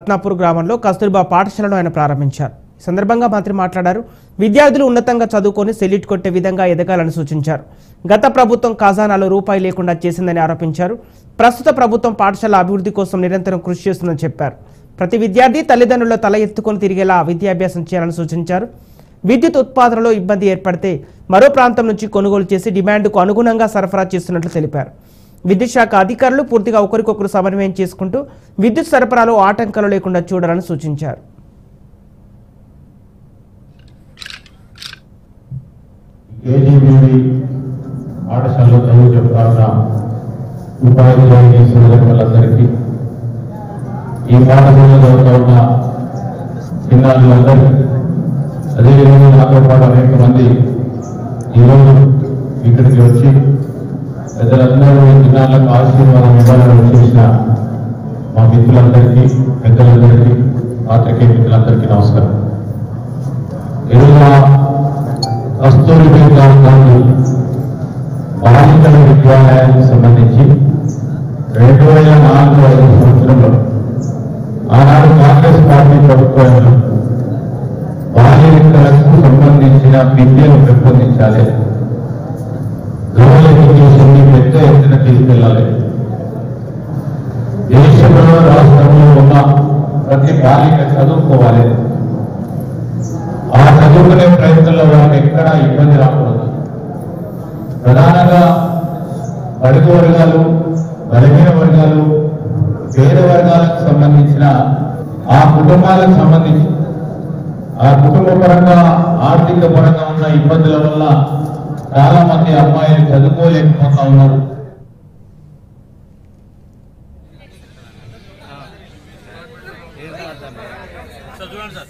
రత్నాపూర్ గ్రామంలో కస్తూర్బా పాఠశాలను ఆయన ప్రారంభించారు. ఈ సందర్భంగా మంత్రి మాట్లాడారు. విద్యార్థులు ఉన్నతంగా చదువుకొని సెలిట్ కొట్టే విధంగా ఎదగాలని సూచించారు. గత ప్రభుత్వం ఖజానాలో రూపాయి లేకుండా చేసిందని ఆరోపించారు. ప్రస్తుత ప్రభుత్వం పాఠశాల అభివృద్ధి కోసం నిరంతరం కృషి చేస్తుందని చెప్పారు. ప్రతి విద్యార్థి తల్లిదండ్రుల తల ఎత్తుకొని తిరిగేలా విద్యాభ్యాసం చేయాలని సూచించారు. విద్యుత్ ఉత్పాదనలో ఇబ్బంది ఏర్పడితే మరో ప్రాంతం నుంచి కొనుగోలు చేసి డిమాండ్కు అనుగుణంగా సరఫరా చేస్తున్నట్లు తెలిపారు. విద్యుత్ శాఖ అధికారులు పూర్తిగా ఒకరికొకరు సమన్వయం చేసుకుంటూ విద్యుత్ సరఫరాలో ఆటంకాలు లేకుండా చూడాలని సూచించారు. పాఠశాలలో చదువు చెప్తాన్న ఉపాధ్యాయులు సోదరులందరికీ, ఈ పాఠశాలలో చదువుతా ఉన్న పిల్లలందరికీ, అదేవిధంగా నాతో పాటు అనేక మంది ఈరోజు ఇక్కడికి వచ్చి పెద్దలందరూ ఈ దినాలకు ఆశీర్వాదం ఇవ్వాలని వచ్చేసిన మా మిత్రులందరికీ, పెద్దలందరికీ, పాత్రికేయ మిత్రులందరికీ నమస్కారం. ఈరోజు కస్తూరిబా బాలికల విద్యాలయానికి సంబంధించి 2004-5 సంవత్సరంలో ఆనాడు కాంగ్రెస్ పార్టీ ప్రభుత్వంలో బాలికలకు సంబంధించిన విద్యను పెంపొందించాలి, గర్ల్ ఎడ్యుకేషన్ ని పెద్ద ఎత్తున తీసుకెళ్లాలి. దేశంలో రాష్ట్రంలో ఉన్న ప్రతి బాలిక చదువుకోవాలి. ఆ చదువుకునే ప్రయత్నంలో వాళ్ళకి ఎక్కడా ఇబ్బంది రాకూడదు. ప్రధానంగా బడుగు వర్గాలు, బలహీన వర్గాలు, పేద వర్గాలకు సంబంధించిన ఆ కుటుంబాలకు సంబంధించి ఆ కుటుంబ పరంగా, ఆర్థిక పరంగా ఉన్న ఇబ్బందుల వల్ల చాలా మంది అమ్మాయిలు చదువుకోలేకపోతా ఉన్నారు. చూడండి సార్.